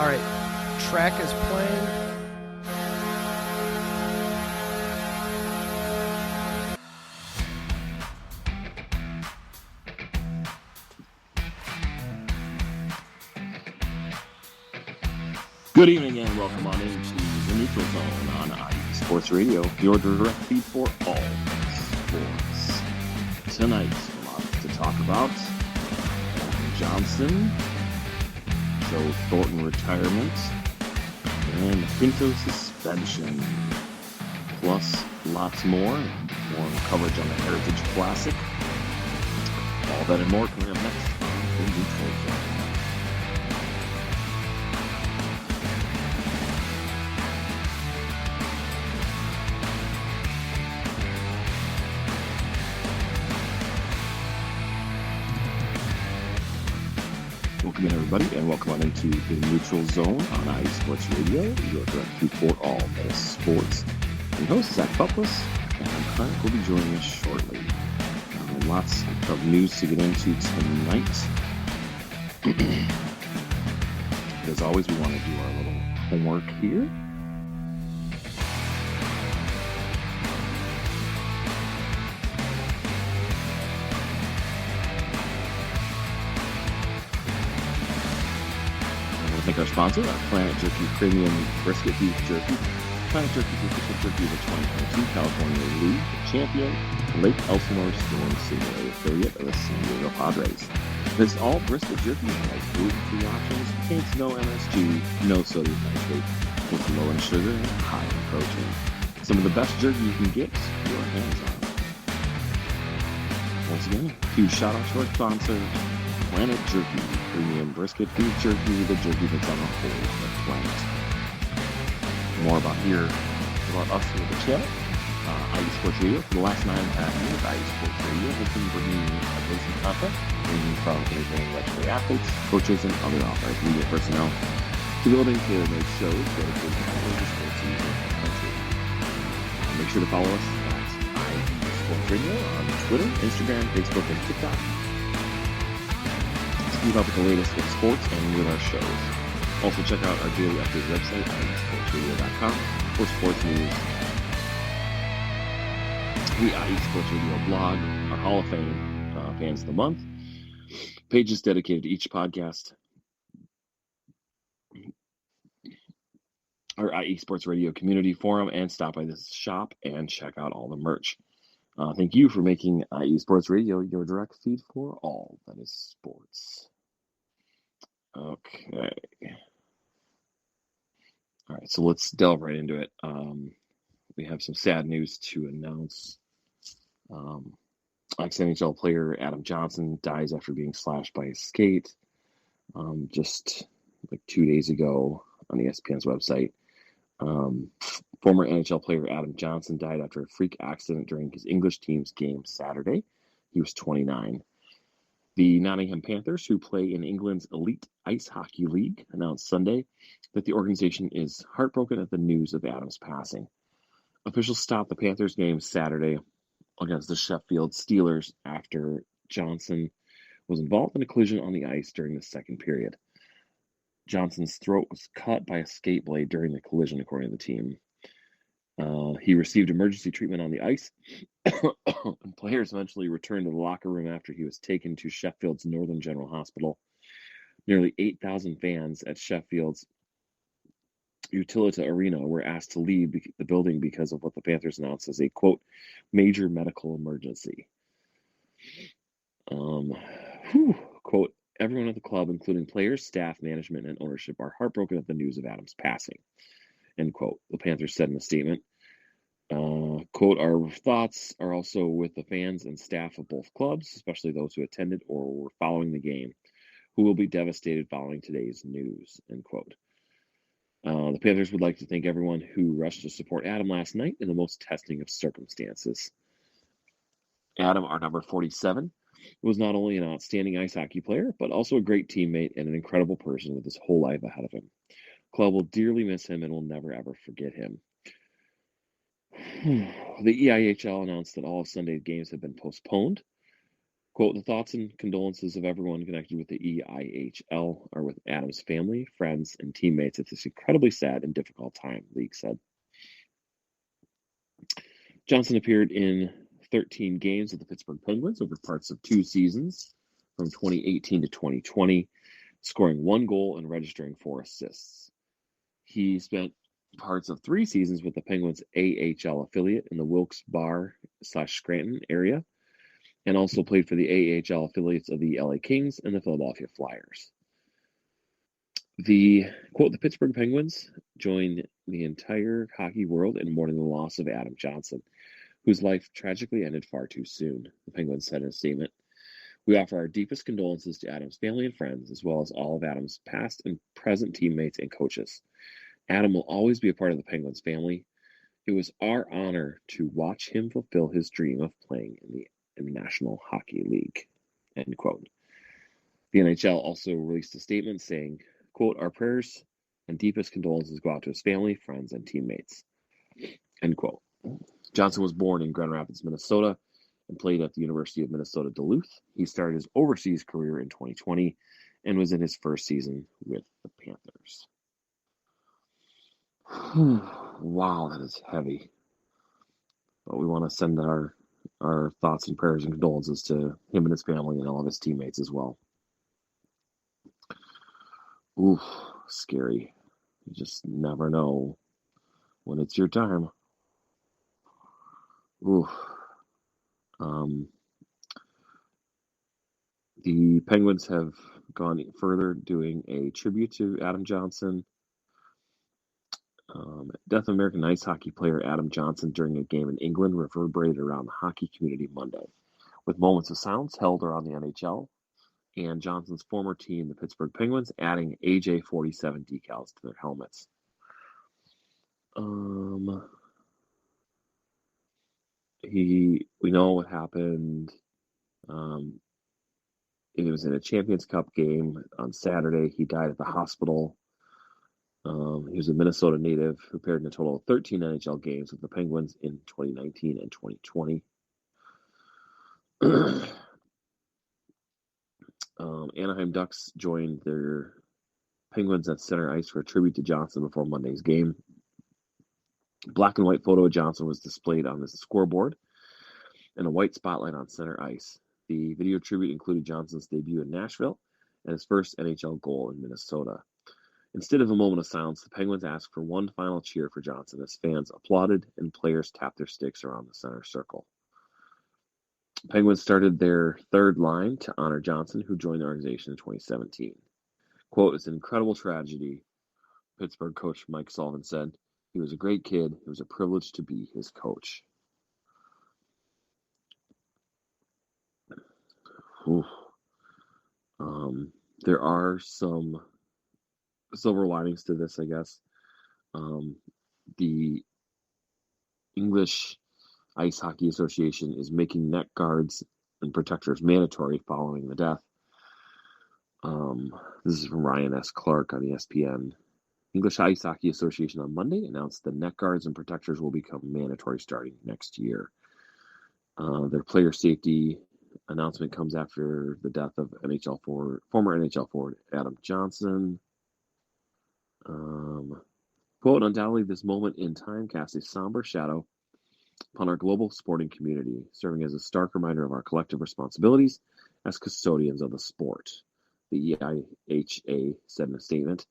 All right, track is playing. Good evening and welcome on into the Neutral Zone on IE Sports Radio, your direct feed for all sports. Tonight, a lot to talk about. Adam Johnson, Joe Thornton retirement, and Pinto suspension. Plus, lots more. More coverage on the Heritage Classic. All that and more coming up next on the Neutral Zone. Welcome in, everybody, and welcome on into the Neutral Zone on IE Sports Radio, your direct feed for all sports. And host Zach Buckless and Clark will be joining us shortly. Lots of news to get into tonight. As always, we want to do our little homework here. Thank our sponsor, Planet Jerky Premium Brisket Beef Jerky. Planet Jerky is official jerky of the 2022 California League champion, Lake Elsinore Storm Senior affiliate of the San Diego Padres. This all brisket jerky has gluten-free options, contains no MSG, no sodium nitrate, with low in sugar and high in protein. Some of the best jerky you can get your hands on. Once again, huge shout out to our sponsor, Planet Jerky Premium Brisket Beef Jerky, the jerky that's on the whole planet. More about us here at the channel, IE Sports Radio. For the last 9.5 years, IE Sports Radio has been bringing you amazing content, ranging from entertaining legendary athletes, coaches, and other authorized media personnel, to building tailor-made shows dedicated to all the sports in the country. Make sure to follow us at IE Sports Radio on Twitter, Instagram, Facebook, and TikTok. Keep up with the latest with sports and with our shows. Also check out our daily update website at esportsradio.com for sports news. The IE Sports Radio blog, our Hall of Fame Fans of the Month. Pages dedicated to each podcast. Our IE Sports Radio community forum, and stop by this shop and check out all the merch. Thank you for making IE Sports Radio your direct feed for all that is sports. Okay. All right, so let's delve right into it. We have some sad news to announce. Ex-NHL player Adam Johnson dies after being slashed by a skate just like 2 days ago on ESPN's website. Former NHL player Adam Johnson died after a freak accident during his English team's game Saturday. He was 29. The Nottingham Panthers, who play in England's Elite Ice Hockey League, announced Sunday that the organization is heartbroken at the news of Adam's passing. Officials stopped the Panthers game Saturday against the Sheffield Steelers after Johnson was involved in a collision on the ice during the second period. Johnson's throat was cut by a skate blade during the collision, according to the team. He received emergency treatment on the ice, and players eventually returned to the locker room after he was taken to Sheffield's Northern General Hospital. Nearly 8,000 fans at Sheffield's Utilita Arena were asked to leave the building because of what the Panthers announced as a, quote, major medical emergency. Quote, everyone at the club, including players, staff, management, and ownership, are heartbroken at the news of Adam's passing, end quote, the Panthers said in a statement. Quote, our thoughts are also with the fans and staff of both clubs, especially those who attended or were following the game, who will be devastated following today's news, end quote. The Panthers would like to thank everyone who rushed to support Adam last night in the most testing of circumstances. Adam, our number 47, was not only an outstanding ice hockey player, but also a great teammate and an incredible person with his whole life ahead of him. The club will dearly miss him and will never, ever forget him. The EIHL announced that all of Sunday's games have been postponed. Quote, the thoughts and condolences of everyone connected with the EIHL are with Adam's family, friends, and teammates at this incredibly sad and difficult time, League said. Johnson appeared in 13 games with the Pittsburgh Penguins over parts of 2 seasons from 2018 to 2020, scoring 1 goal and registering 4 assists. He spent parts of 3 seasons with the Penguins' AHL affiliate in the Wilkes-Barre/Scranton area, and also played for the AHL affiliates of the LA Kings and the Philadelphia Flyers. The Pittsburgh Penguins joined the entire hockey world in mourning the loss of Adam Johnson, whose life tragically ended far too soon, the Penguins said in a statement. We offer our deepest condolences to Adam's family and friends, as well as all of Adam's past and present teammates and coaches. Adam will always be a part of the Penguins family. It was our honor to watch him fulfill his dream of playing in the National Hockey League, end quote. The NHL also released a statement saying, quote, our prayers and deepest condolences go out to his family, friends, and teammates, end quote. Johnson was born in Grand Rapids, Minnesota, and played at the University of Minnesota Duluth. He started his overseas career in 2020 and was in his first season with the Panthers. Wow, that is heavy. But we want to send our thoughts and prayers and condolences to him and his family and all of his teammates as well. Ooh, scary. You just never know when it's your time. Ooh. The Penguins have gone further, doing a tribute to Adam Johnson. Death of American ice hockey player Adam Johnson during a game in England reverberated around the hockey community Monday, with moments of silence held around the NHL and Johnson's former team, the Pittsburgh Penguins, adding AJ47 decals to their helmets. We know what happened. It was in a Champions Cup game on Saturday. He died at the hospital. He was a Minnesota native who appeared in a total of 13 NHL games with the Penguins in 2019 and 2020. Anaheim Ducks joined their Penguins at center ice for a tribute to Johnson before Monday's game. Black and white photo of Johnson was displayed on the scoreboard and a white spotlight on center ice. The video tribute included Johnson's debut in Nashville and his first NHL goal in Minnesota. Instead of a moment of silence, the Penguins asked for one final cheer for Johnson as fans applauded and players tapped their sticks around the center circle. Penguins started their third line to honor Johnson, who joined the organization in 2017. Quote, it's an incredible tragedy, Pittsburgh coach Mike Sullivan said. He was a great kid. It was a privilege to be his coach. There are some silver linings to this, I guess. The English Ice Hockey Association is making neck guards and protectors mandatory following the death. This is from Ryan S. Clark on ESPN. English Ice Hockey Association on Monday announced the neck guards and protectors will become mandatory starting next year. Their player safety announcement comes after the death of former NHL forward Adam Johnson. Quote, undoubtedly this moment in time casts a somber shadow upon our global sporting community, serving as a stark reminder of our collective responsibilities as custodians of the sport, the EIHA said in a statement.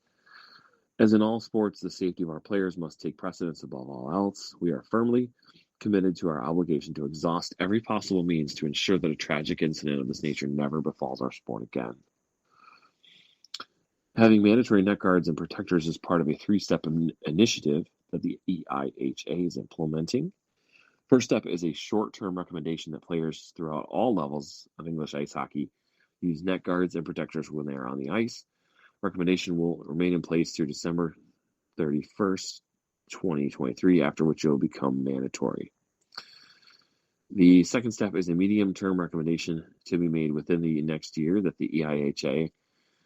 As in all sports, the safety of our players must take precedence above all else. We are firmly committed to our obligation to exhaust every possible means to ensure that a tragic incident of this nature never befalls our sport again. Having mandatory neck guards and protectors is part of a 3-step initiative that the EIHA is implementing. First step is a short-term recommendation that players throughout all levels of English ice hockey use neck guards and protectors when they are on the ice. Recommendation will remain in place through December 31st, 2023, after which it will become mandatory. The second step is a medium-term recommendation to be made within the next year that the EIHA,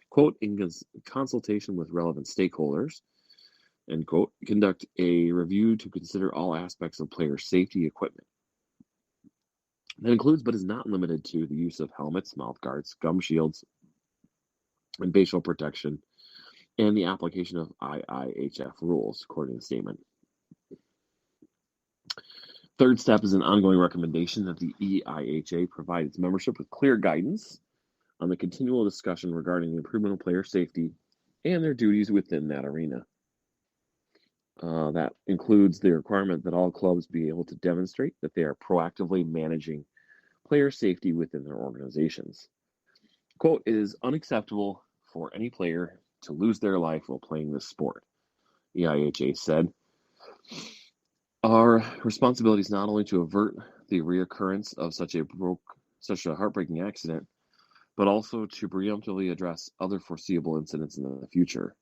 quote, in consultation with relevant stakeholders, end quote, conduct a review to consider all aspects of player safety equipment. That includes, but is not limited to, the use of helmets, mouth guards, gum shields, and facial protection, and the application of IIHF rules, according to the statement. Third step is an ongoing recommendation that the EIHA provide its membership with clear guidance on the continual discussion regarding the improvement of player safety and their duties within that arena. That includes the requirement that all clubs be able to demonstrate that they are proactively managing player safety within their organizations. Quote, "It is unacceptable for any player to lose their life while playing this sport," EIHA said. "Our responsibility is not only to avert the reoccurrence of such a heartbreaking accident, but also to preemptively address other foreseeable incidents in the future.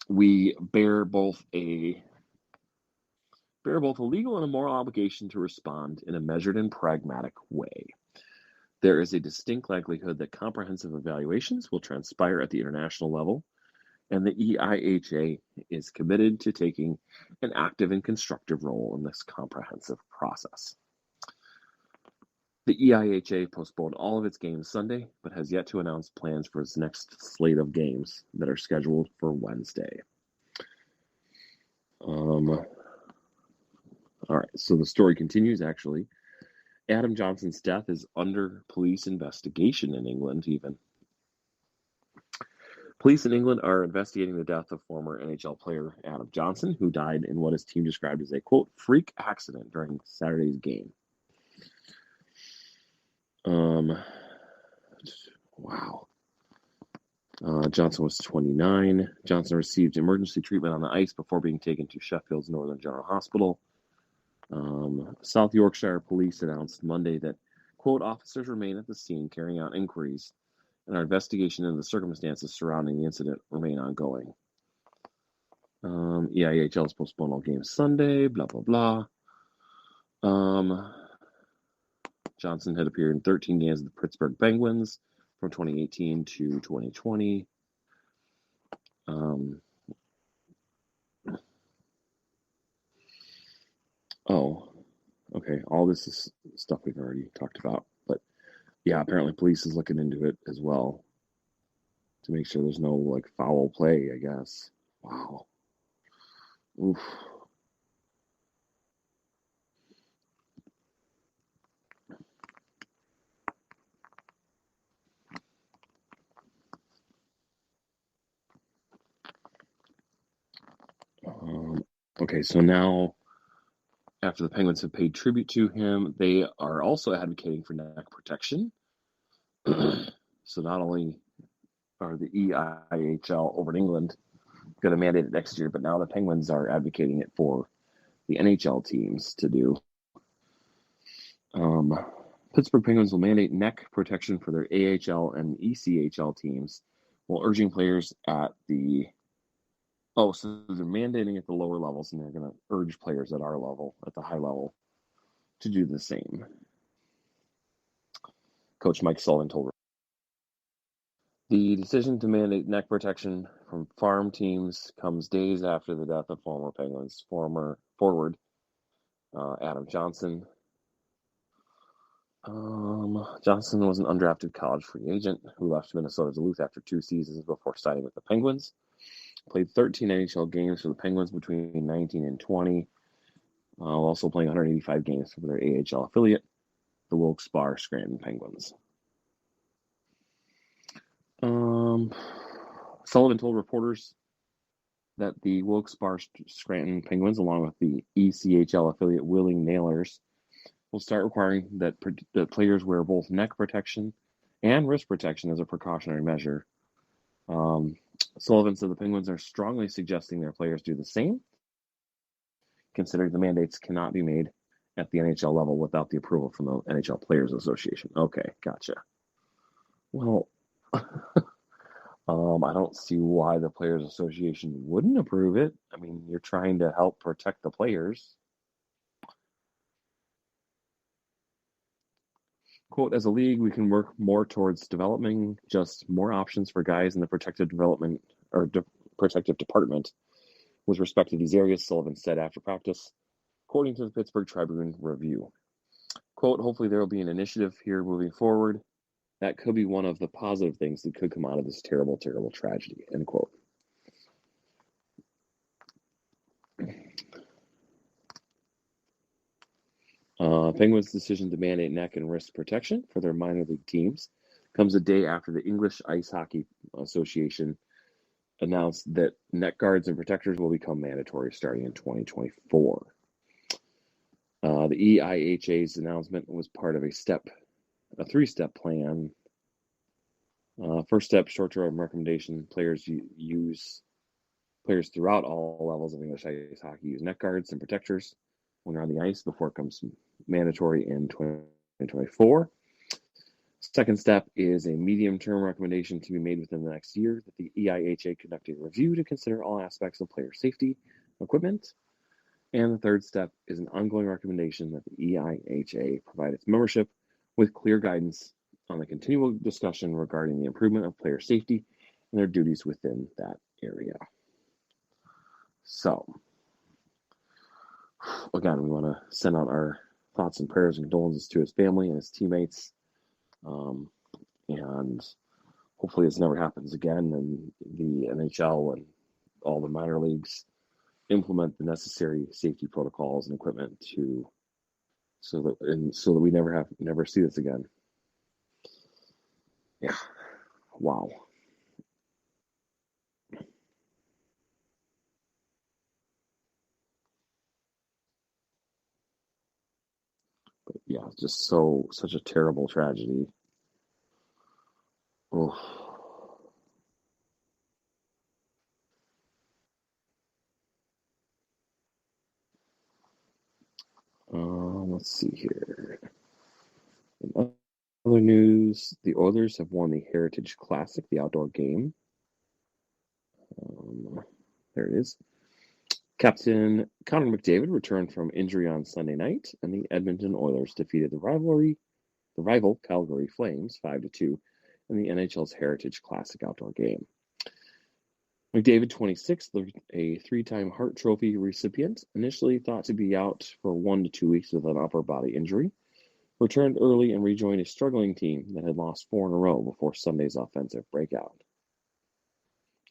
We bear both a legal and a moral obligation to respond in a measured and pragmatic way. There is a distinct likelihood that comprehensive evaluations will transpire at the international level, and the EIHA is committed to taking an active and constructive role in this comprehensive process." The EIHA postponed all of its games Sunday, but has yet to announce plans for its next slate of games that are scheduled for Wednesday. All right, so the story continues, actually. Adam Johnson's death is under police investigation in England, even. Police in England are investigating the death of former NHL player Adam Johnson, who died in what his team described as a, quote, "freak accident" during Saturday's game. Wow. Johnson was 29. Johnson received emergency treatment on the ice before being taken to Sheffield's Northern General Hospital. South Yorkshire police announced Monday that, quote, "officers remain at the scene carrying out inquiries, and our investigation into the circumstances surrounding the incident remain ongoing." EIHL has postponed all games Sunday, blah, blah, blah. Johnson had appeared in 13 games of the Pittsburgh Penguins from 2018 to 2020. Okay. All this is stuff we've already talked about. But yeah, apparently police is looking into it as well to make sure there's no like foul play, I guess. Wow. Oof. Okay, so now after the Penguins have paid tribute to him, they are also advocating for neck protection. So not only are the EIHL over in England going to mandate it next year, but now the Penguins are advocating it for the NHL teams to do. Pittsburgh Penguins will mandate neck protection for their AHL and ECHL teams while urging players at the... Oh, so they're mandating at the lower levels, and they're going to urge players at our level, at the high level, to do the same. Coach Mike Sullivan told the decision to mandate neck protection from farm teams comes days after the death of former Penguins forward Adam Johnson. Johnson was an undrafted college free agent who left Minnesota Duluth after 2 seasons before signing with the Penguins. Played 13 NHL games for the Penguins between 19 and 20, while also playing 185 games for their AHL affiliate, the Wilkes-Barre Scranton Penguins. Sullivan told reporters that the Wilkes-Barre Scranton Penguins, along with the ECHL affiliate Willing Nailers, will start requiring that players wear both neck protection and wrist protection as a precautionary measure. Sullivan said the Penguins are strongly suggesting their players do the same, considering the mandates cannot be made at the NHL level without the approval from the NHL Players Association. Okay, gotcha. Well, I don't see why the Players Association wouldn't approve it. I mean, you're trying to help protect the players. Quote, "As a league, we can work more towards developing just more options for guys in the protective development or protective department with respect to these areas," Sullivan said after practice, according to the Pittsburgh Tribune Review. Quote, hopefully there will be an initiative here moving forward. That could be one of the positive things that could come out of this terrible, terrible tragedy, end quote. Penguins' decision to mandate neck and wrist protection for their minor league teams comes a day after the English Ice Hockey Association announced that neck guards and protectors will become mandatory starting in 2024. The EIHA's announcement was part of a three-step plan. First step, short-term recommendation: players throughout all levels of English ice hockey use neck guards and protectors when they're on the ice before it becomes mandatory in 2024. Second step is a medium-term recommendation to be made within the next year that the EIHA conduct a review to consider all aspects of player safety equipment. And the third step is an ongoing recommendation that the EIHA provide its membership with clear guidance on the continual discussion regarding the improvement of player safety and their duties within that area. So, again, we want to send out our thoughts and prayers and condolences to his family and his teammates. And hopefully this never happens again, and the NHL and all the minor leagues implement the necessary safety protocols and equipment so that we never see this again. Yeah. Wow. But yeah, just such a terrible tragedy. Oh. Let's see here. In other news, the Oilers have won the Heritage Classic, the outdoor game. There it is. Captain Connor McDavid returned from injury on Sunday night, and the Edmonton Oilers defeated the rival Calgary Flames 5-2 in the NHL's Heritage Classic outdoor game. McDavid, 26, a three-time Hart Trophy recipient, initially thought to be out for 1 to 2 weeks with an upper body injury, returned early and rejoined a struggling team that had lost 4 in a row before Sunday's offensive breakout.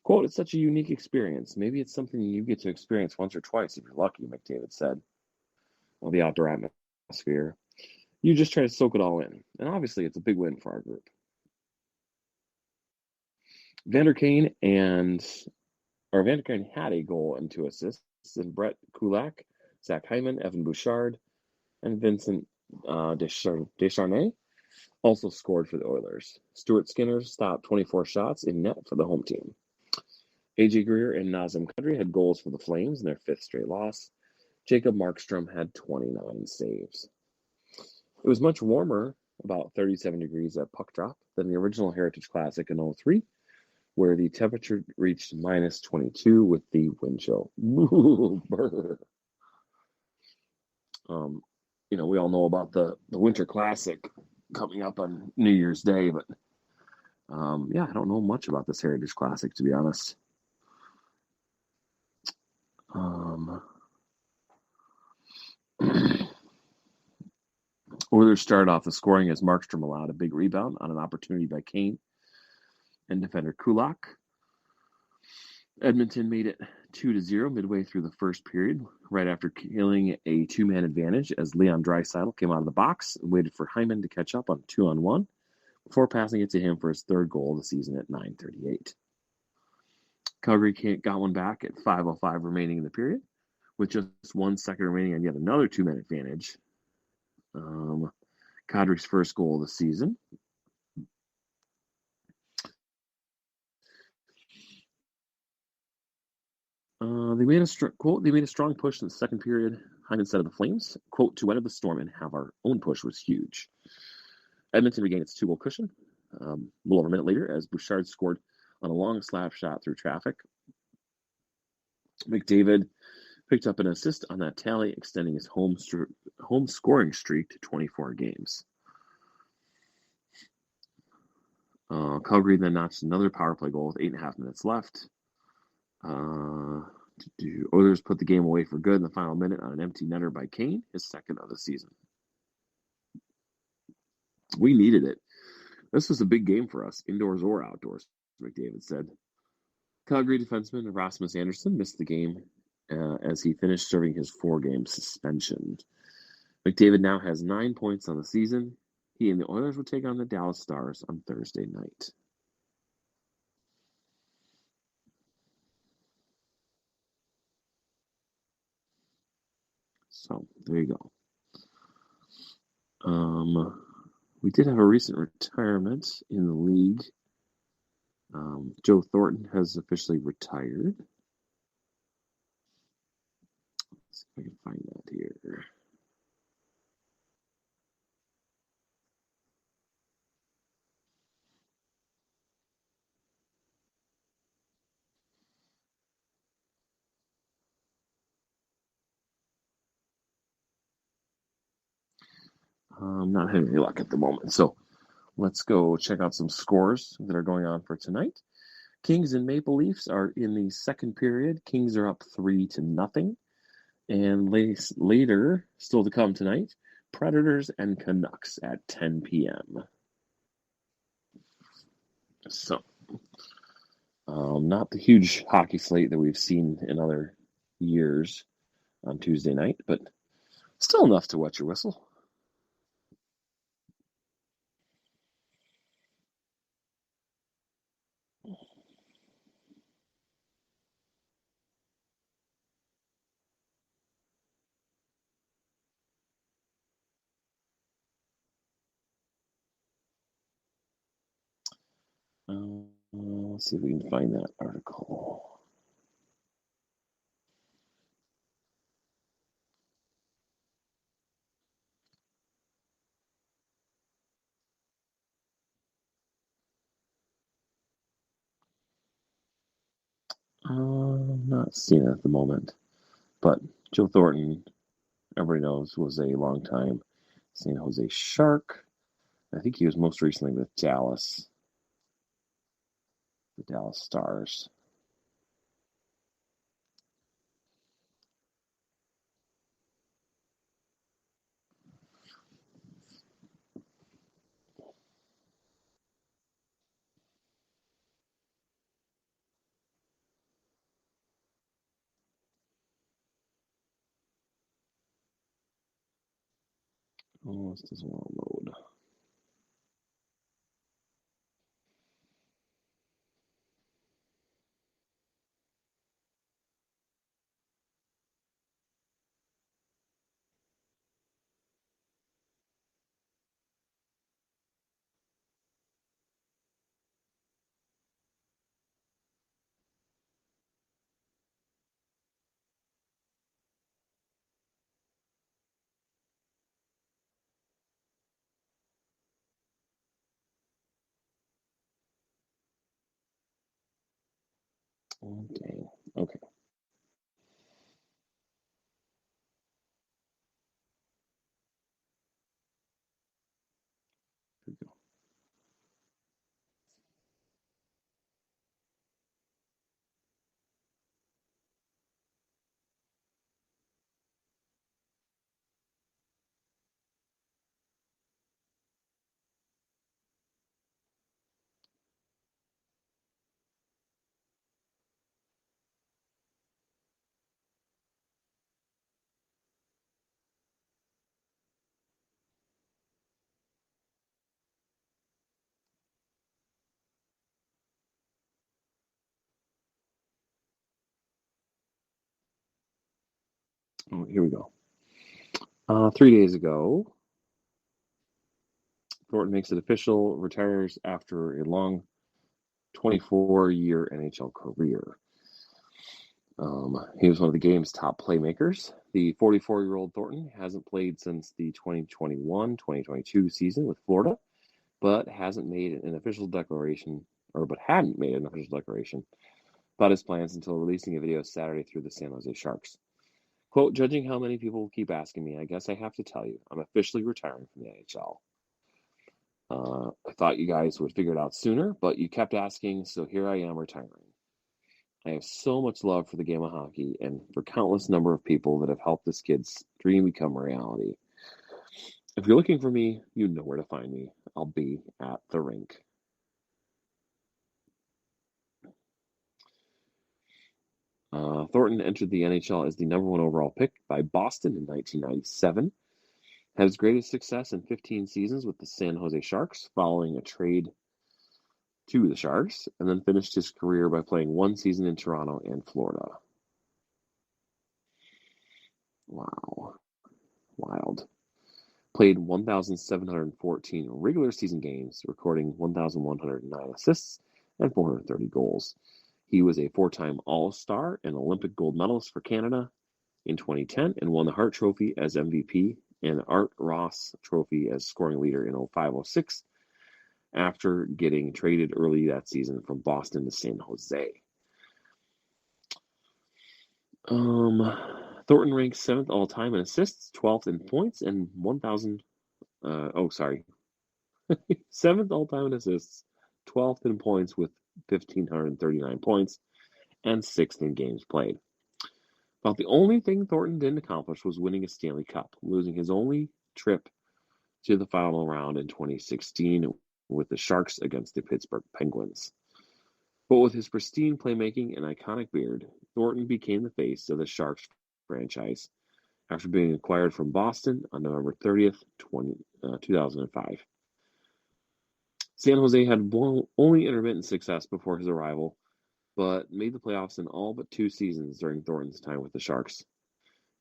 Quote, it's such a unique experience. Maybe it's something you get to experience once or twice if you're lucky, McDavid said. Well, the outdoor atmosphere. You just try to soak it all in. And obviously it's a big win for our group. Vander Kane had a goal and 2 assists, and Brett Kulak, Zach Hyman, Evan Bouchard, and Vincent Descharnais also scored for the Oilers. Stuart Skinner stopped 24 shots in net for the home team. AJ Greer and Nazem Kadri had goals for the Flames in their 5th straight loss. Jacob Markstrom had 29 saves. It was much warmer, about 37 degrees at puck drop, than the original Heritage Classic in 2003, where the temperature reached minus 22 with the wind chill. We all know about the Winter Classic coming up on New Year's Day, but I don't know much about this Heritage Classic, to be honest. Oilers started off the scoring as Markstrom allowed a big rebound on an opportunity by Kane and defender Kulak. Edmonton made it 2-0 midway through the first period, right after killing a 2-man advantage as Leon Draisaitl came out of the box and waited for Hyman to catch up on 2-on-1 before passing it to him for his 3rd goal of the season at 9:38. Calgary got one back at 5:05 remaining in the period, with just 1 second remaining on yet another 2-man advantage. Kadri's first goal of the season. They made a strong push in the second period. Hyman said of the Flames, quote, to weather the storm and have our own push was huge. Edmonton regained its 2-goal cushion a little over a minute later as Bouchard scored on a long slap shot through traffic. McDavid picked up an assist on that tally, extending his home scoring streak to 24 games. Calgary then notched another power play goal with 8.5 minutes left. Oilers put the game away for good in the final minute on an empty netter by Kane, his 2nd of the season. We needed it. This was a big game for us, indoors or outdoors, McDavid said. Calgary defenseman Rasmus Andersson missed the game as he finished serving his 4-game suspension. McDavid now has 9 points on the season. He and the Oilers will take on the Dallas Stars on Thursday night. So, there you go. We did have a recent retirement in the league. Joe Thornton has officially retired. Let's see if I can find that here. I'm not having any luck at the moment, so let's go check out some scores that are going on for tonight. Kings and Maple Leafs are in the second period. Kings are up 3-0. And later, still to come tonight, Predators and Canucks at 10 p.m. So, not the huge hockey slate that we've seen in other years on Tuesday night, but still enough to wet your whistle. Let's see if we can find that article. I'm not seeing it at the moment, but Joe Thornton, everybody knows, was a long time San Jose Shark. I think he was most recently with Dallas, the Dallas Stars. Oh, this doesn't want to load. Okay. Okay. Here we go. Oh, here we go. 3 days ago, Thornton makes it official, retires after a long 24-year NHL career. He was one of the game's top playmakers. The 44-year-old Thornton hasn't played since the 2021-2022 season with Florida, but hadn't made an official declaration about his plans until releasing a video Saturday through the San Jose Sharks. Quote, judging how many people keep asking me, I guess I have to tell you, I'm officially retiring from the NHL. I thought you guys would figure it out sooner, but you kept asking, so here I am retiring. I have so much love for the game of hockey and for countless number of people that have helped this kid's dream become reality. If you're looking for me, you know where to find me. I'll be at the rink. Thornton entered the NHL as the number one overall pick by Boston in 1997. Had his greatest success in 15 seasons with the San Jose Sharks, following a trade to the Sharks, and then finished his career by playing one season in Toronto and Florida. Wow. Wild. Played 1,714 regular season games, recording 1,109 assists and 430 goals. He was a four-time All-Star and Olympic gold medalist for Canada in 2010 and won the Hart Trophy as MVP and Art Ross Trophy as scoring leader in 05-06 after getting traded early that season from Boston to San Jose. Thornton ranks 7th all-time in assists, 12th in points, and 7th all-time in assists, 12th in points with 1,539 points, and 6th in games played. About the only thing Thornton didn't accomplish was winning a Stanley Cup, losing his only trip to the final round in 2016 with the Sharks against the Pittsburgh Penguins. But with his pristine playmaking and iconic beard, Thornton became the face of the Sharks franchise after being acquired from Boston on November 30th, 2005. San Jose had only intermittent success before his arrival, but made the playoffs in all but 2 seasons during Thornton's time with the Sharks.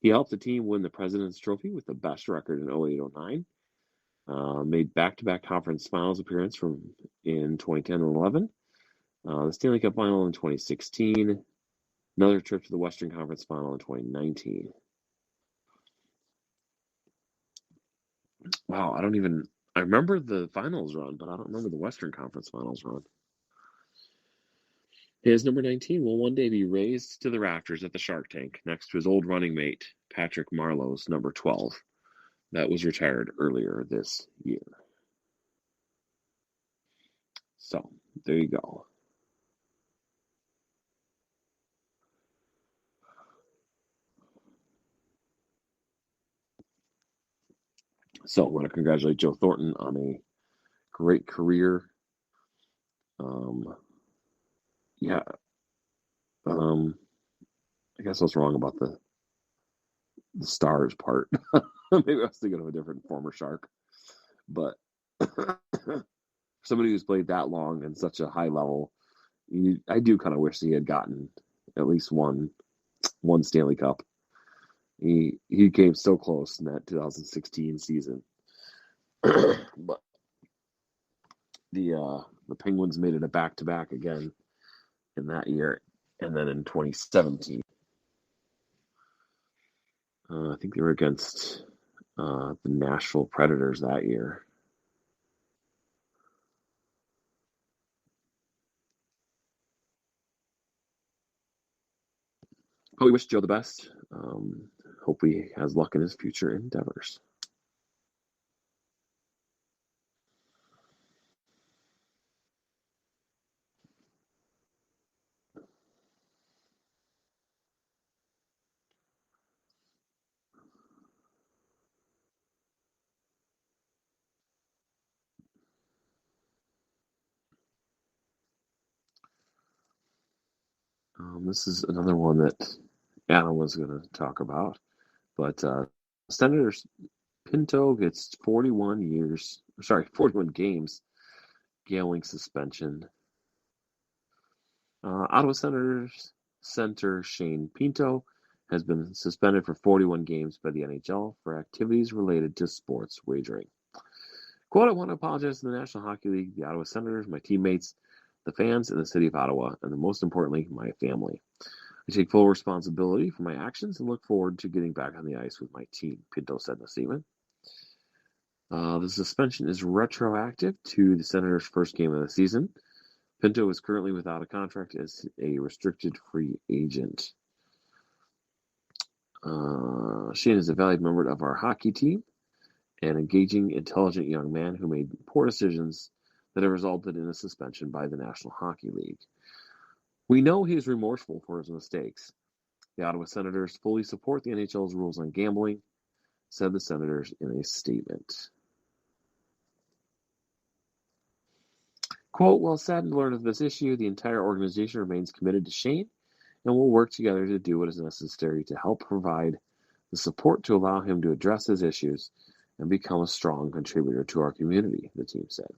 He helped the team win the President's Trophy with the best record in 08-09, made back-to-back conference finals appearance in 2010 and 11, the Stanley Cup final in 2016, another trip to the Western Conference final in 2019. Wow, I remember the finals run, but I don't remember the Western Conference finals run. His number 19 will one day be raised to the rafters at the Shark Tank next to his old running mate, Patrick Marleau's number 12, that was retired earlier this year. So, there you go. So, I want to congratulate Joe Thornton on a great career. I guess I was wrong about the stars part. Maybe I was thinking of a different former Shark. But somebody who's played that long and such a high level, I do kind of wish he had gotten at least one Stanley Cup. He came so close in that 2016 season. But the Penguins made it a back-to-back again in that year, and then in 2017. I think they were against the Nashville Predators that year. But we wish Joe the best. Hope he has luck in his future endeavors. This is another one that Adam was going to talk about, but Senator Pinto gets 41 games gambling suspension. Ottawa Senators center Shane Pinto has been suspended for 41 games by the NHL for activities related to sports wagering. Quote, I want to apologize to the National Hockey League, the Ottawa Senators, my teammates, the fans, and the city of Ottawa, and most importantly, my family. I take full responsibility for my actions and look forward to getting back on the ice with my team, Pinto said in a statement. The suspension is retroactive to the Senators' first game of the season. Pinto is currently without a contract as a restricted free agent. Shane is a valued member of our hockey team, an engaging, intelligent young man who made poor decisions that have resulted in a suspension by the National Hockey League. We know he is remorseful for his mistakes. The Ottawa Senators fully support the NHL's rules on gambling. said the Senators in a statement. Quote, while saddened to learn of this issue, the entire organization remains committed to Shane and will work together to do what is necessary to help provide the support to allow him to address his issues and become a strong contributor to our community, the team said.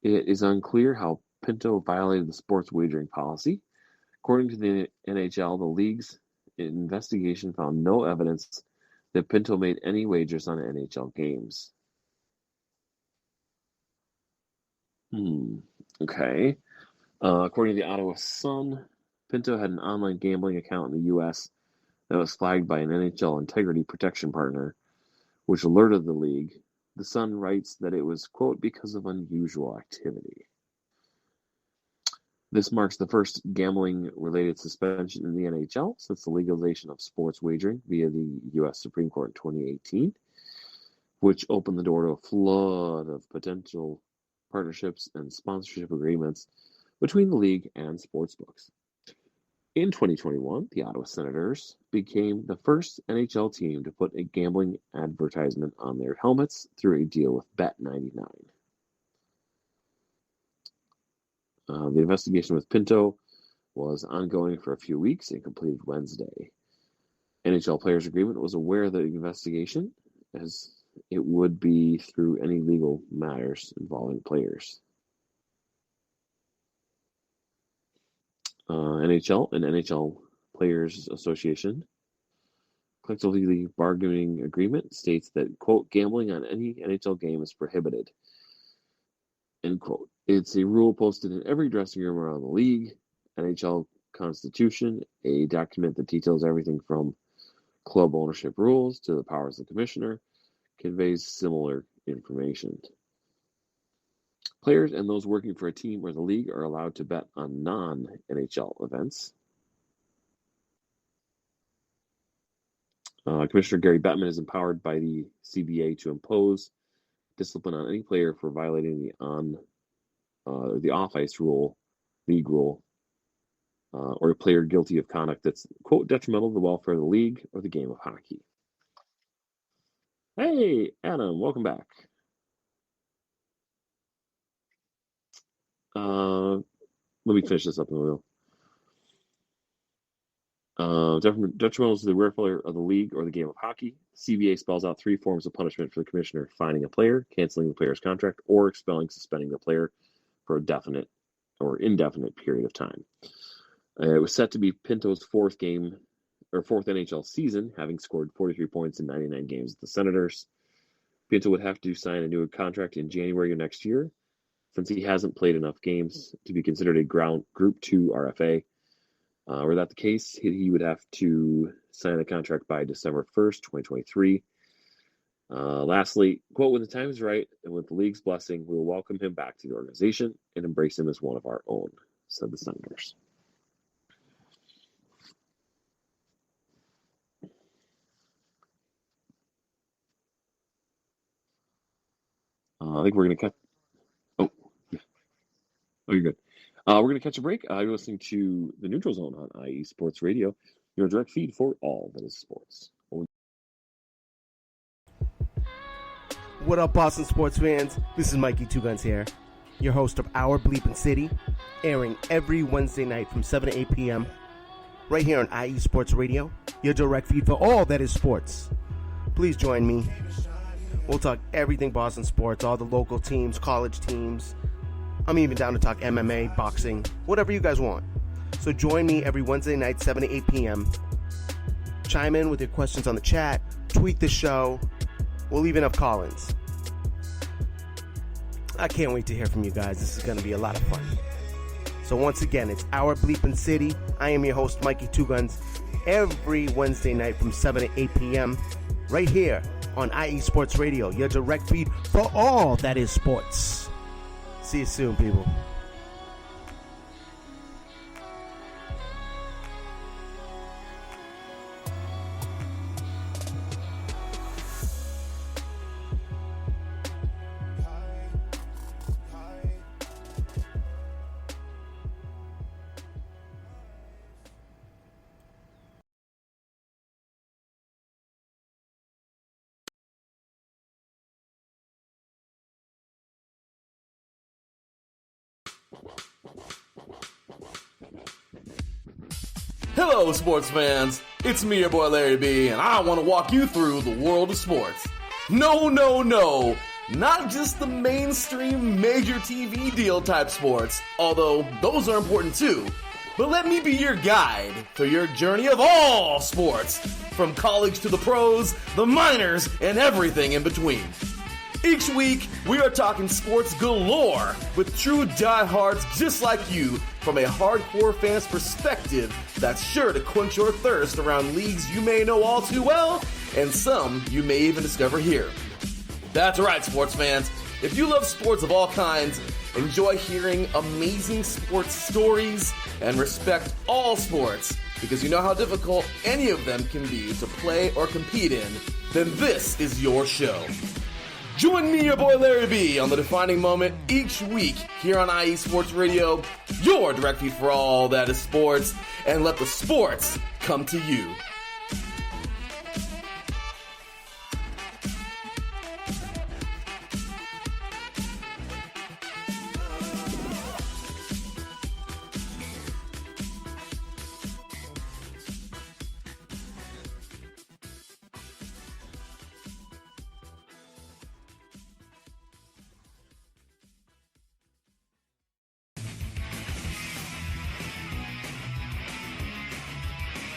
It is unclear how Pinto violated the sports wagering policy. According to the NHL, the league's investigation found no evidence that Pinto made any wagers on NHL games. Okay. According to the Ottawa Sun, Pinto had an online gambling account in the U.S. that was flagged by an NHL integrity protection partner, which alerted the league. The Sun writes that it was, quote, because of unusual activity. This marks the first gambling-related suspension in the NHL since the legalization of sports wagering via the U.S. Supreme Court in 2018, which opened the door to a flood of potential partnerships and sponsorship agreements between the league and sportsbooks. In 2021, the Ottawa Senators became the first NHL team to put a gambling advertisement on their helmets through a deal with Bet99. The investigation with Pinto was ongoing for a few weeks and completed Wednesday. NHL Players Agreement was aware of the investigation, as it would be through any legal matters involving players. NHL and NHL Players Association collectively bargaining agreement states that, quote, gambling on any NHL game is prohibited, end quote. It's a rule posted in every dressing room around the league. NHL Constitution, a document that details everything from club ownership rules to the powers of the commissioner, conveys similar information. Players and those working for a team or the league are allowed to bet on non-NHL events. Commissioner Gary Bettman is empowered by the CBA to impose discipline on any player for violating the off-ice rule, league rule, or a player guilty of conduct that's, quote, detrimental to the welfare of the league or the game of hockey. Hey, Adam, welcome back. Let me finish this up in the wheel. Detrimental to the welfare of the league or the game of hockey. CBA spells out 3 forms of punishment for the commissioner: fining a player, canceling the player's contract, or suspending the player for a definite or indefinite period of time. It was set to be Pinto's fourth NHL season, having scored 43 points in 99 games with the Senators. Pinto would have to sign a new contract in January of next year, since he hasn't played enough games to be considered a Group 2 RFA. Were that the case, he would have to sign a contract by December 1st, 2023. Lastly, quote, when the time is right and with the league's blessing, we will welcome him back to the organization and embrace him as one of our own, said the Senators. I think we're going to cut. Oh, yeah. Oh, you're good. We're going to catch a break. You're listening to the Neutral Zone on IE Sports Radio, your direct feed for all that is sports. What up, Boston sports fans? This is Mikey Two Guns here, your host of Our Bleepin' City, airing every Wednesday night from 7 to 8 p.m. right here on IE Sports Radio, your direct feed for all that is sports. Please join me. We'll talk everything Boston sports, all the local teams, college teams. I'm even down to talk MMA, boxing, whatever you guys want. So join me every Wednesday night, 7 to 8 p.m. Chime in with your questions on the chat, tweet the show. We'll even have call-ins. I can't wait to hear from you guys. This is going to be a lot of fun. So once again, it's Our Bleepin' City. I am your host, Mikey Two Guns, every Wednesday night from 7 to 8 p.m. right here on IE Sports Radio, your direct feed for all that is sports. See you soon, people. Hello, sports fans. It's me, your boy Larry B, and I want to walk you through the world of sports. No, not just the mainstream major TV deal type sports, although those are important too. But let me be your guide through your journey of all sports, from college to the pros, the minors, and everything in between. Each week, we are talking sports galore with true diehards just like you from a hardcore fan's perspective that's sure to quench your thirst around leagues you may know all too well and some you may even discover here. That's right, sports fans. If you love sports of all kinds, enjoy hearing amazing sports stories, and respect all sports because you know how difficult any of them can be to play or compete in, then this is your show. Join me, your boy Larry B, on the defining moment each week here on IE Sports Radio, your direct feed for all that is sports, and let the sports come to you.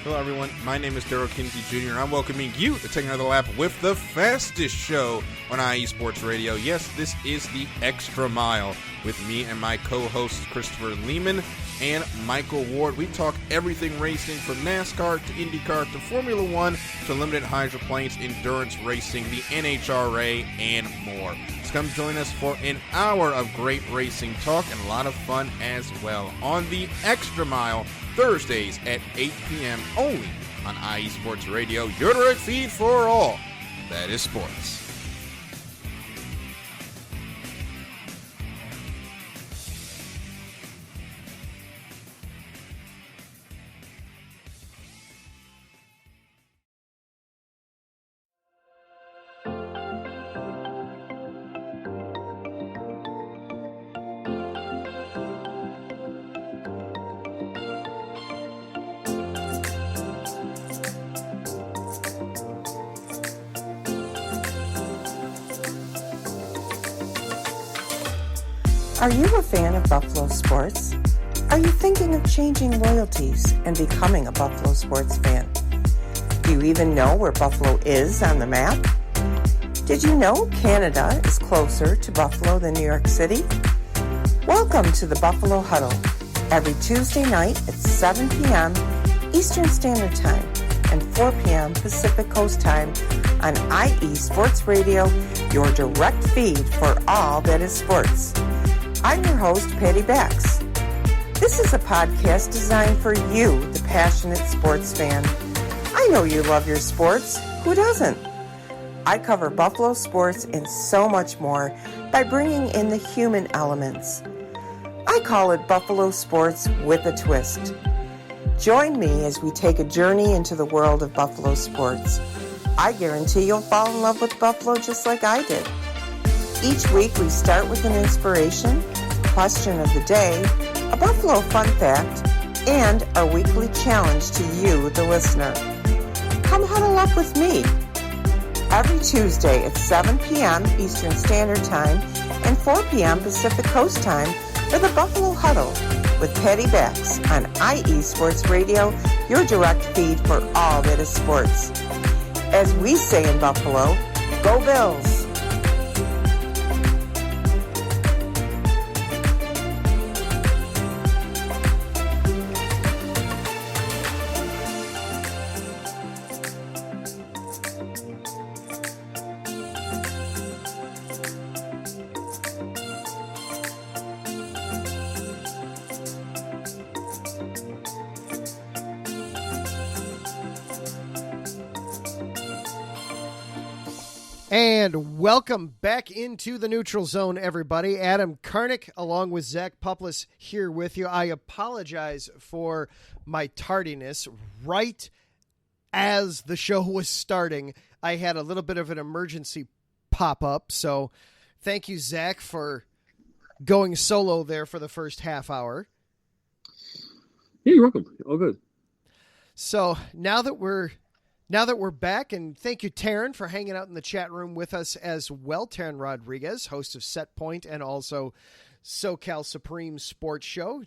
Hello, everyone. My name is Daryl Kinsey Jr., and I'm welcoming you to take another lap with the fastest show on IE Sports Radio. Yes, this is the Extra Mile with me and my co-hosts Christopher Lehman and Michael Ward. We talk everything racing from NASCAR to IndyCar to Formula One to limited hydroplanes, endurance racing, the NHRA, and more. So come join us for an hour of great racing talk and a lot of fun as well on the Extra Mile, Thursdays at 8 p.m. only on IE Sports Radio, your direct feed for all that is sports. Are you a fan of Buffalo sports? Are you thinking of changing loyalties and becoming a Buffalo sports fan? Do you even know where Buffalo is on the map? Did you know Canada is closer to Buffalo than New York City? Welcome to the Buffalo Huddle, every Tuesday night at 7 p.m. Eastern Standard Time and 4 p.m. Pacific Coast Time on IE Sports Radio, your direct feed for all that is sports. I'm your host, Patty Bax. This is a podcast designed for you, the passionate sports fan. I know you love your sports. Who doesn't? I cover Buffalo sports and so much more by bringing in the human elements. I call it Buffalo Sports with a Twist. Join me as we take a journey into the world of Buffalo sports. I guarantee you'll fall in love with Buffalo just like I did. Each week we start with an inspiration, question of the day, a Buffalo fun fact, and our weekly challenge to you, the listener. Come huddle up with me every Tuesday at 7 p.m. Eastern Standard Time and 4 p.m. Pacific Coast Time for the Buffalo Huddle with Patty Bax on IE Sports Radio, your direct feed for all that is sports. As we say in Buffalo, go Bills! And welcome back into the neutral zone, everybody. Adam Karnick along with Zach Puplis here with you. I apologize for my tardiness. Right as the show was starting, I had a little bit of an emergency pop up. So thank you, Zach, for going solo there for the first half hour. Yeah, you're welcome. All good. So now that we're back, and thank you, Taryn, for hanging out in the chat room with us as well. Taryn Rodriguez, host of Set Point and also SoCal Supreme Sports Show.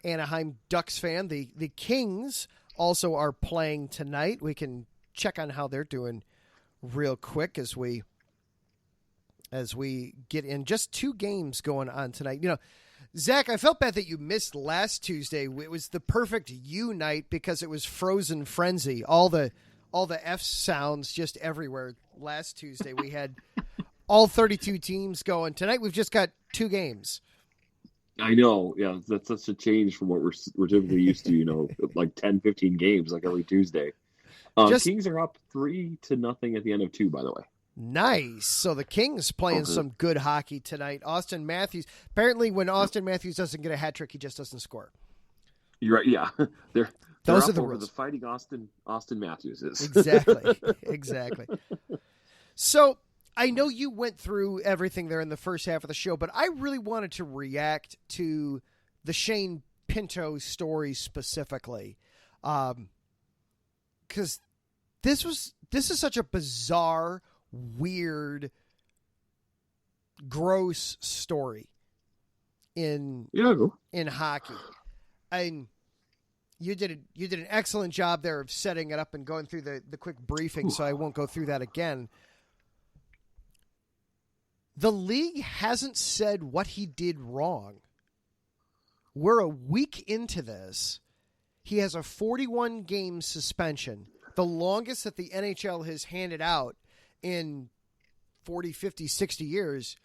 Anaheim Ducks fan. The Kings also are playing tonight. We can check on how they're doing real quick as we get in. Just 2 games going on tonight. You know, Zach, I felt bad that you missed last Tuesday. It was the perfect U night because it was Frozen Frenzy. All the F sounds just everywhere. Last Tuesday we had all 32 teams going. Tonight we've just got 2 games. I know. Yeah, that's such a change from what we're typically used to, you know, like 10, 15 games like every Tuesday. Kings are up 3-0 at the end of 2, by the way. Nice. So the Kings playing some good hockey tonight. Austin Matthews. Apparently when Austin Matthews doesn't get a hat trick, he just doesn't score. You're right. Yeah. They're Those up are the over rules. The fighting Austin Matthews is. Exactly. So I know you went through everything there in the first half of the show, but I really wanted to react to the Shane Pinto story specifically. Because this is such a bizarre, weird, gross story in hockey. And you did an excellent job there of setting it up and going through the quick briefing, so I won't go through that again. The league hasn't said what he did wrong. We're a week into this. He has a 41-game suspension, the longest that the NHL has handed out in 40, 50, 60 years.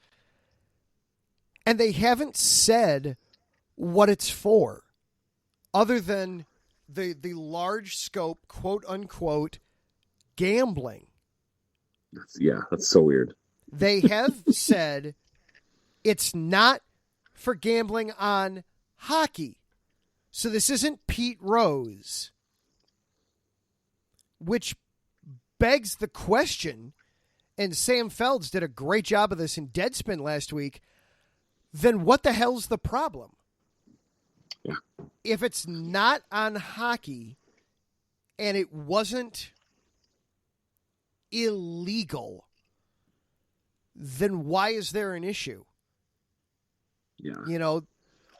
And they haven't said what it's for, other than the large scope, quote unquote, gambling. That's so weird. They have said it's not for gambling on hockey. So this isn't Pete Rose, which begs the question, and Sam Felds did a great job of this in Deadspin last week, then what the hell's the problem? Yeah. If it's not on hockey and it wasn't illegal, then why is there an issue? Yeah. You know,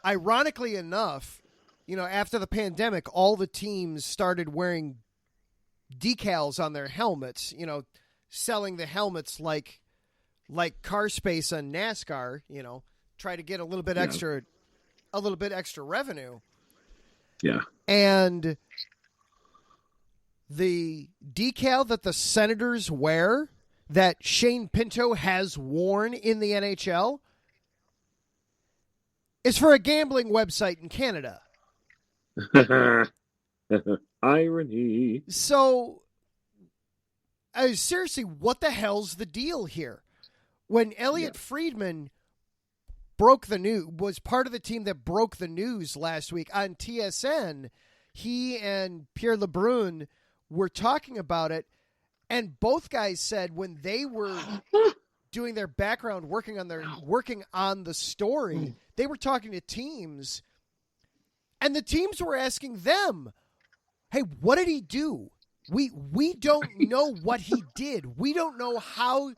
ironically enough, you know, after the pandemic, all the teams started wearing decals on their helmets, you know, selling the helmets like car space on NASCAR, you know, try to get a little bit extra revenue. Yeah. And the decal that the Senators wear that Shane Pinto has worn in the NHL is for a gambling website in Canada. Irony. So, seriously, what the hell's the deal here? When Elliot Friedman broke the news, was part of the team that broke the news last week on TSN, he and Pierre LeBrun were talking about it, and both guys said when they were doing their background, working on the story, they were talking to teams, and the teams were asking them, "Hey, what did he do? We don't know what he did. We don't know how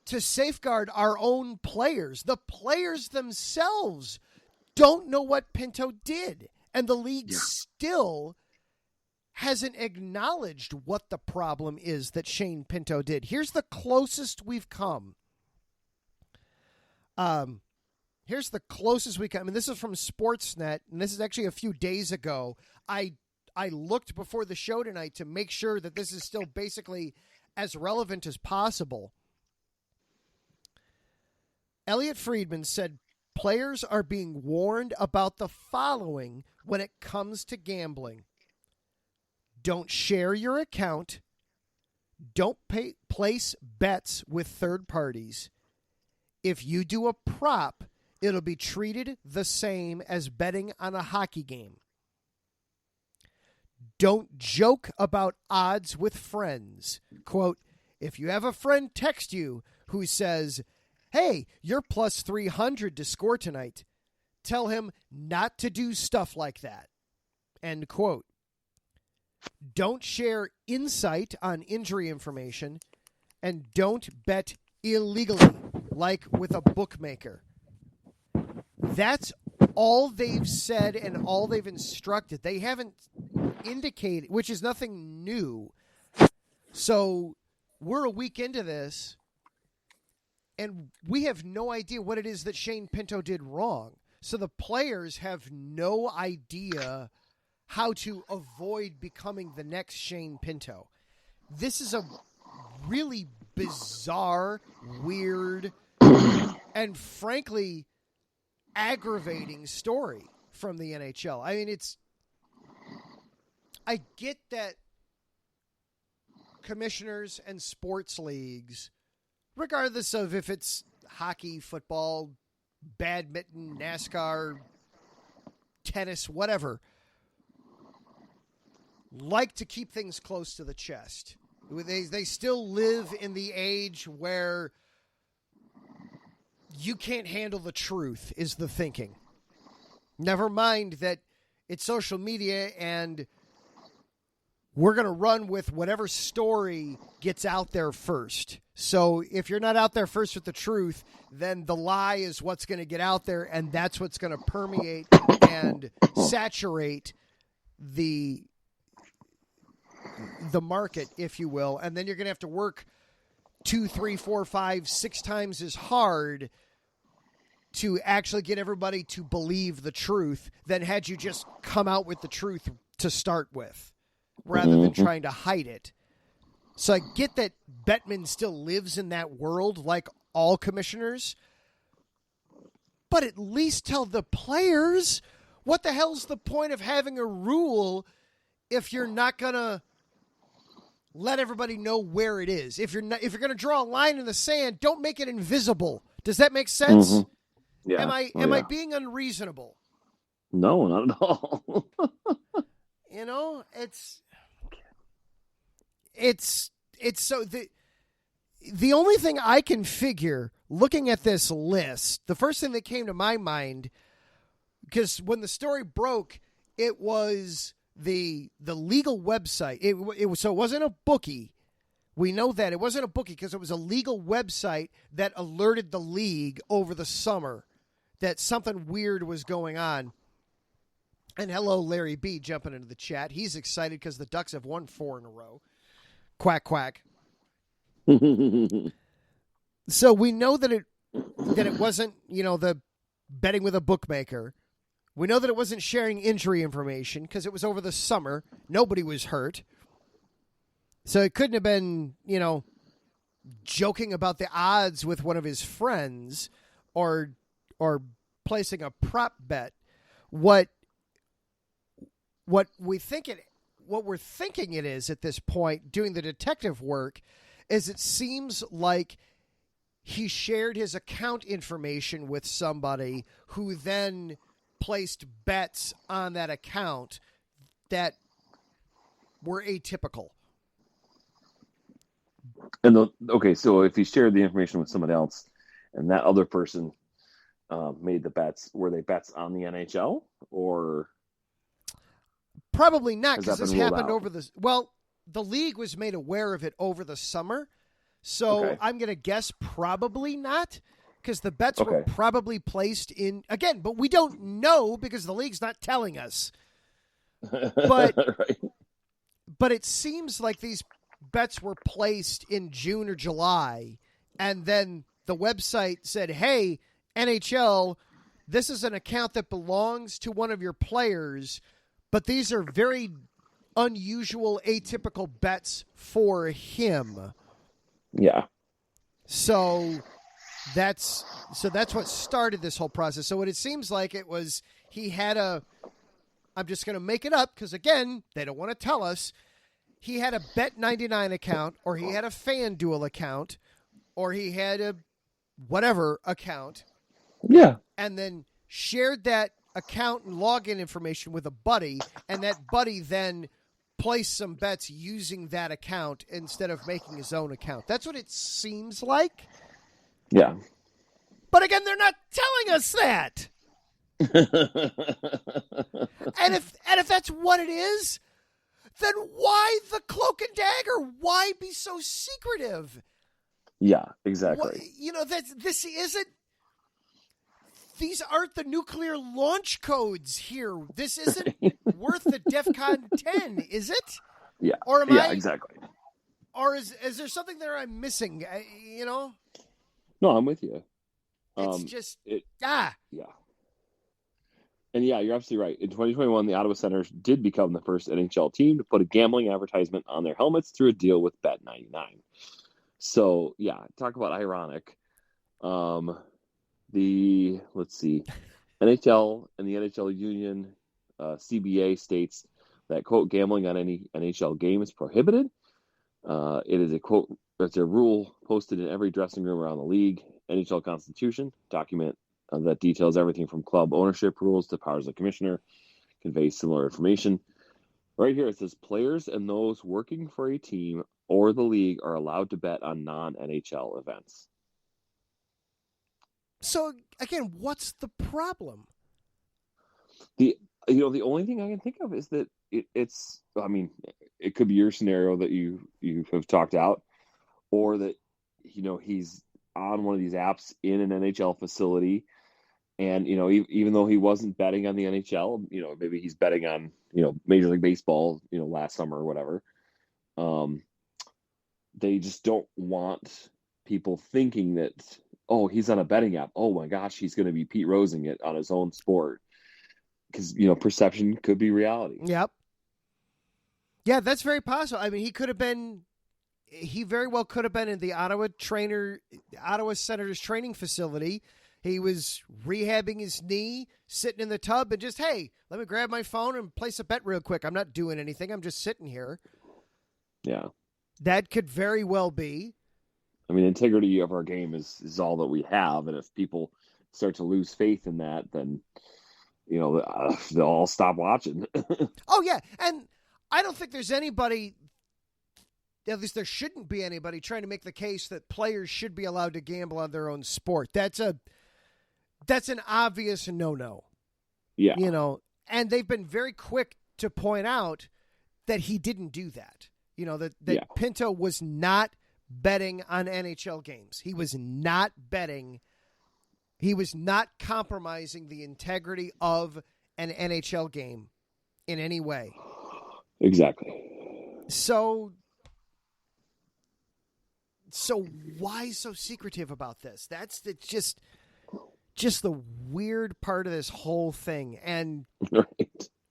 to safeguard our own players. The players themselves don't know what Pinto did, and the league still hasn't acknowledged what the problem is that Shane Pinto did." Here's the closest we've come. Here's the closest we come. I mean, this is from Sportsnet, and this is actually a few days ago. I looked before the show tonight to make sure that this is still basically as relevant as possible. Elliot Friedman said players are being warned about the following when it comes to gambling. Don't share your account. Don't place bets with third parties. If you do a prop, it'll be treated the same as betting on a hockey game. Don't joke about odds with friends. Quote, if you have a friend text you who says, "Hey, you're plus 300 to score tonight," tell him not to do stuff like that. End quote. don't share insight on injury information, and don't bet illegally, like with a bookmaker. That's all they've said and all they've instructed. They haven't indicated, which is nothing new. So we're a week into this, and we have no idea what it is that Shane Pinto did wrong. So the players have no idea how to avoid becoming the next Shane Pinto. This is a really bizarre, weird, and frankly aggravating story from the NHL. I mean, I get that commissioners and sports leagues, regardless of if it's hockey, football, badminton, NASCAR, tennis, whatever, like to keep things close to the chest. They still live in the age where you can't handle the truth, is the thinking. Never mind that it's social media and we're going to run with whatever story gets out there first. So if you're not out there first with the truth, then the lie is what's going to get out there, and that's what's going to permeate and saturate the market, if you will. And then you're going to have to work 2, 3, 4, 5, 6 times as hard to actually get everybody to believe the truth than had you just come out with the truth to start with, rather than trying to hide it. So I get that Bettman still lives in that world like all commissioners, but at least tell the players, what the hell's the point of having a rule if you're not going to let everybody know where it is? If you're going to draw a line in the sand, don't make it invisible. Does that make sense? Mm-hmm. Yeah. Am I being unreasonable? No, not at all. You know, it's so the only thing I can figure looking at this list, the first thing that came to my mind, because when the story broke, it was the legal website. It wasn't a bookie. We know that it wasn't a bookie because it was a legal website that alerted the league over the summer that something weird was going on. And hello, Larry B. jumping into the chat. He's excited because the Ducks have won 4 in a row. Quack, quack. So we know that it wasn't, the betting with a bookmaker. We know that it wasn't sharing injury information because it was over the summer. Nobody was hurt. So it couldn't have been, joking about the odds with one of his friends or placing a prop bet. What we're thinking it is at this point, doing the detective work, is it seems like he shared his account information with somebody who then placed bets on that account that were atypical. And so if he shared the information with someone else and that other person made the bets, were they bets on the NHL or? Probably not, because this happened out? the league was made aware of it over the summer. So okay. I'm going to guess probably not, because the bets were probably placed in, again, but we don't know because the league's not telling us. But, right. But it seems like these bets were placed in June or July, and then the website said, hey, NHL, this is an account that belongs to one of your players, but these are very unusual, atypical bets for him. Yeah. So that's what started this whole process. So what it seems like it was, he had I'm just going to make it up because, again, they don't want to tell us. He had a Bet99 account, or he had a FanDuel account, or he had a whatever account. Yeah. And then shared that account and login information with a buddy, and that buddy then placed some bets using that account instead of making his own account. That's what it seems like. Yeah. But again, they're not telling us that. And if that's what it is, then why the cloak and dagger? Why be so secretive? Yeah, exactly. These aren't the nuclear launch codes here. This isn't worth the DEFCON 10, is it? Yeah. Or exactly. Or is there something there I'm missing? No, I'm with you. It's just Yeah. And yeah, you're absolutely right. In 2021, the Ottawa Senators did become the first NHL team to put a gambling advertisement on their helmets through a deal with Bet99. So yeah, talk about ironic. Let's see, NHL and the NHL Union, CBA states that, quote, gambling on any NHL game is prohibited. It is a, quote, it's a rule posted in every dressing room around the league. NHL Constitution document that details everything from club ownership rules to powers of commissioner, conveys similar information. Right here it says players and those working for a team or the league are allowed to bet on non-NHL events. So again, what's the problem? The only thing I can think of is that it's. I mean, it could be your scenario that you have talked out, or that he's on one of these apps in an NHL facility, and even though he wasn't betting on the NHL, maybe he's betting on Major League Baseball, last summer or whatever. They just don't want people thinking that, oh, he's on a betting app. Oh my gosh, he's going to be Pete Rosing it on his own sport. Because, perception could be reality. Yep. Yeah, that's very possible. I mean, he very well could have been in the Ottawa Senators training facility. He was rehabbing his knee, sitting in the tub, and just, hey, let me grab my phone and place a bet real quick. I'm not doing anything. I'm just sitting here. Yeah. That could very well be. I mean, integrity of our game is all that we have, and if people start to lose faith in that, then they'll all stop watching. Oh yeah, and I don't think there's anybody, at least there shouldn't be anybody, trying to make the case that players should be allowed to gamble on their own sport. That's an obvious no-no. Yeah, and they've been very quick to point out that he didn't do that. That Pinto was not betting on NHL games. He was not betting. He was not compromising the integrity of an NHL game in any way. Exactly. So why so secretive about this? That's just the weird part of this whole thing. And right.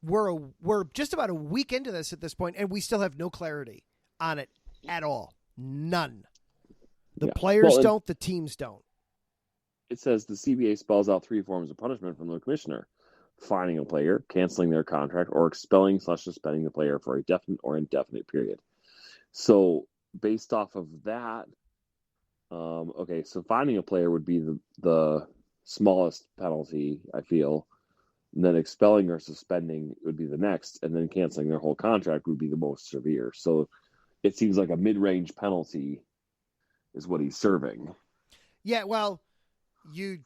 We're just about a week into this at this point, and we still have no clarity on it at all. None. The players don't, the teams don't. It says the CBA spells out 3 forms of punishment from the commissioner: fining a player, canceling their contract, or expelling/suspending the player for a definite or indefinite period. So based off of that, so fining a player would be the smallest penalty, I feel. And then expelling or suspending would be the next, and then canceling their whole contract would be the most severe. So it seems like a mid-range penalty is what he's serving. Yeah, well, you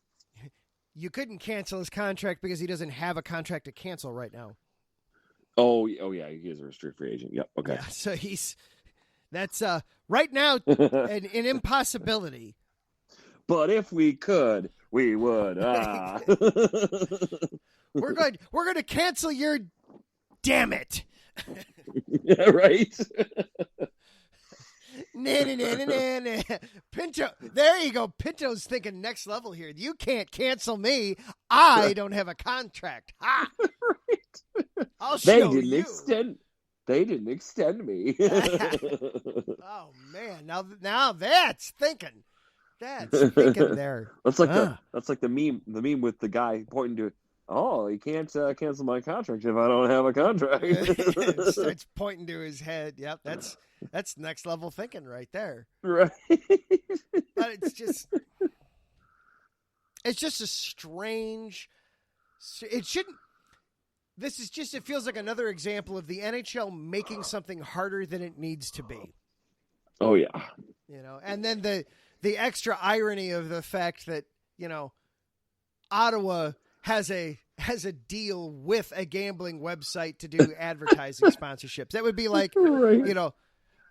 couldn't cancel his contract because he doesn't have a contract to cancel right now. Oh yeah, he is a restricted free agent. Yep, okay. Yeah, so that's right now an impossibility. But if we could, we would. We're going to cancel your. Damn it! Yeah, right. Nah. Pinto, there you go. Pinto's thinking next level here. You can't cancel me. I don't have a contract. Ha! Right. I'll show you. They didn't extend me. Oh man! Now that's thinking. That's thinking there. That's like the meme with the guy pointing to, oh, he can't cancel my contract if I don't have a contract. Starts pointing to his head. Yep, that's next level thinking right there. Right. But it's just a strange. It shouldn't. This is just. It feels like another example of the NHL making something harder than it needs to be. Oh yeah. And then the extra irony of the fact that Ottawa has a has a deal with a gambling website to do advertising sponsorships. That would be like, Right.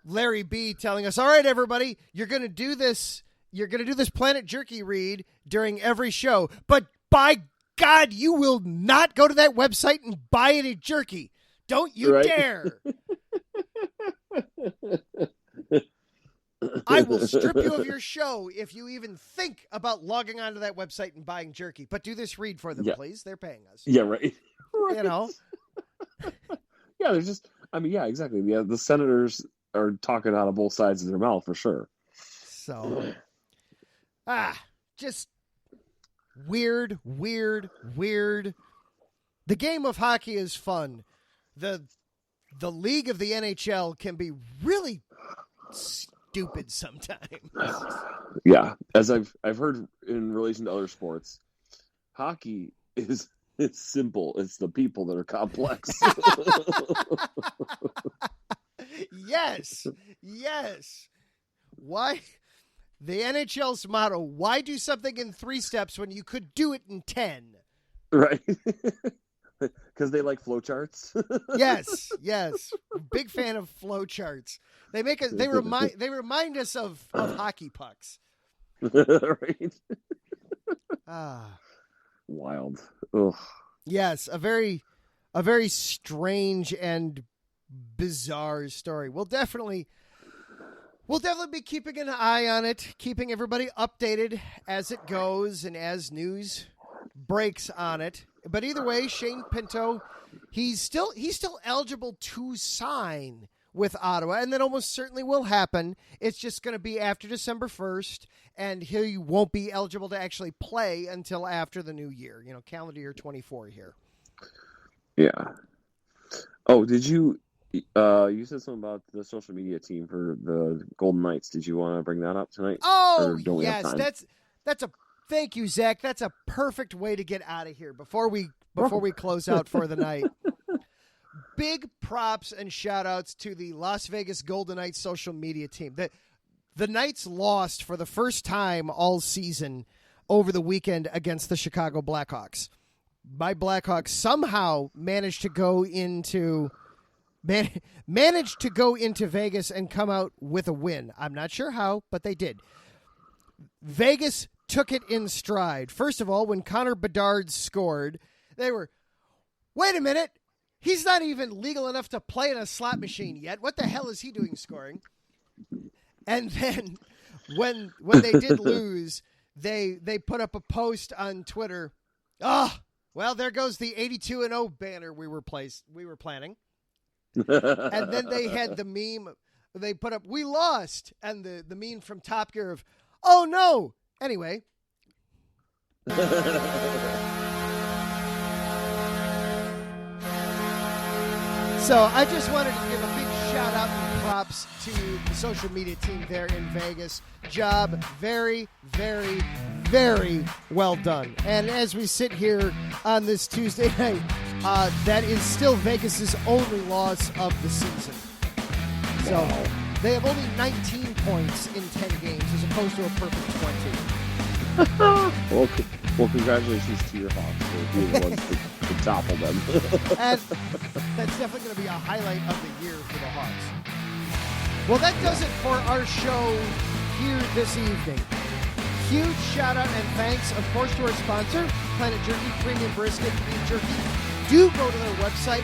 Larry B telling us, all right, everybody, you're going to do this. You're going to do this Planet Jerky read during every show. But by God, you will not go to that website and buy any jerky. Don't you dare. I will strip you of your show if you even think about logging onto that website and buying jerky. But do this read for them, please. They're paying us. Yeah, right. Right. Yeah, there's just, exactly. Yeah, the senators are talking out of both sides of their mouth for sure. So, just weird. The game of hockey is fun. The league of the NHL can be really stupid sometimes. Yeah, as I've heard in relation to other sports, hockey it's simple. It's the people that are complex. Yes. Why? The NHL's motto, why do something in 3 steps when you could do it in 10? Right. Because they like flowcharts. Yes. Big fan of flowcharts. They remind us of hockey pucks. Right. Wild. Ugh. Yes, a very strange and bizarre story. We'll definitely be keeping an eye on it, keeping everybody updated as it goes and as news breaks on it. But either way, Shane Pinto, he's still eligible to sign with Ottawa, and that almost certainly will happen. It's just going to be after December 1st, and he won't be eligible to actually play until after the new year, calendar year 24 here. Yeah. Oh, did you you said something about the social media team for the Golden Knights. Did you want to bring that up tonight? Oh, yes. That's a thank you, Zach. That's a perfect way to get out of here before we close out for the night. Big props and shout outs to the Las Vegas Golden Knights social media team. The Knights lost for the first time all season over the weekend against the Chicago Blackhawks. My Blackhawks somehow managed to go into Vegas and come out with a win. I'm not sure how, but they did. Vegas took it in stride. First of all, when Connor Bedard scored, they were, wait a minute, he's not even legal enough to play in a slot machine yet. What the hell is he doing scoring? And then when they did lose, they put up a post on Twitter. Well, there goes the 82-0 banner we were planning. And then they had the meme. They put up, we lost. And the meme from Top Gear of, oh, no. Anyway. So I just wanted to give a big shout out and props to the social media team there in Vegas. Job very, very, very well done. And as we sit here on this Tuesday night, that is still Vegas's only loss of the season. So they have only 19 points in 10 games as opposed to a perfect 20. Well, congratulations to your Hawks for being the ones to topple them. And that's definitely going to be a highlight of the year for the Hawks. Well, that does it for our show here this evening. Huge shout out and thanks, of course, to our sponsor, Planet Jerky, Premium Brisket, Beef Jerky. Do go to their website.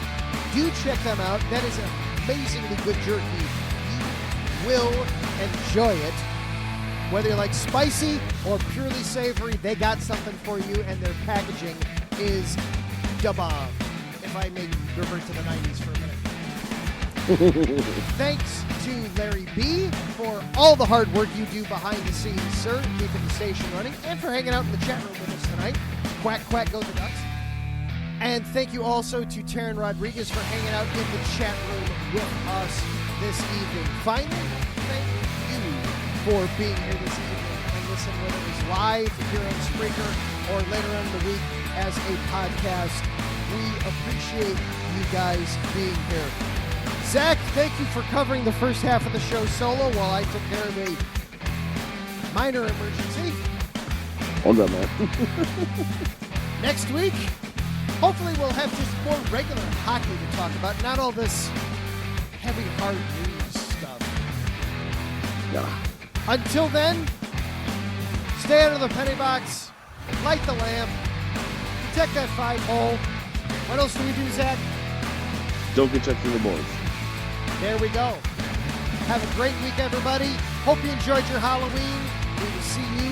Do check them out. That is amazingly good jerky. You will enjoy it. Whether you like spicy or purely savory, they got something for you, and their packaging is da bomb, if I may revert to the 90s for a minute. Thanks to Larry B. for all the hard work you do behind the scenes, sir, keeping the station running, and for hanging out in the chat room with us tonight. Quack, quack, go the Ducks. And thank you also to Taryn Rodriguez for hanging out in the chat room with us this evening. Finally, thank you for being here this evening and listening, whether it was live here on Spreaker or later on in the week as a podcast. We appreciate you guys being here. Zach, thank you for covering the first half of the show solo while I took care of a minor emergency. Well done, man. Next week, Hopefully we'll have just more regular hockey to talk about, not all this heavy, hard news stuff. Yeah. Until then, stay out of the penny box, light the lamp, protect that 5-hole. What else do we do, Zach? Don't get checked for the boards. There we go. Have a great week, everybody. Hope you enjoyed your Halloween. We will see you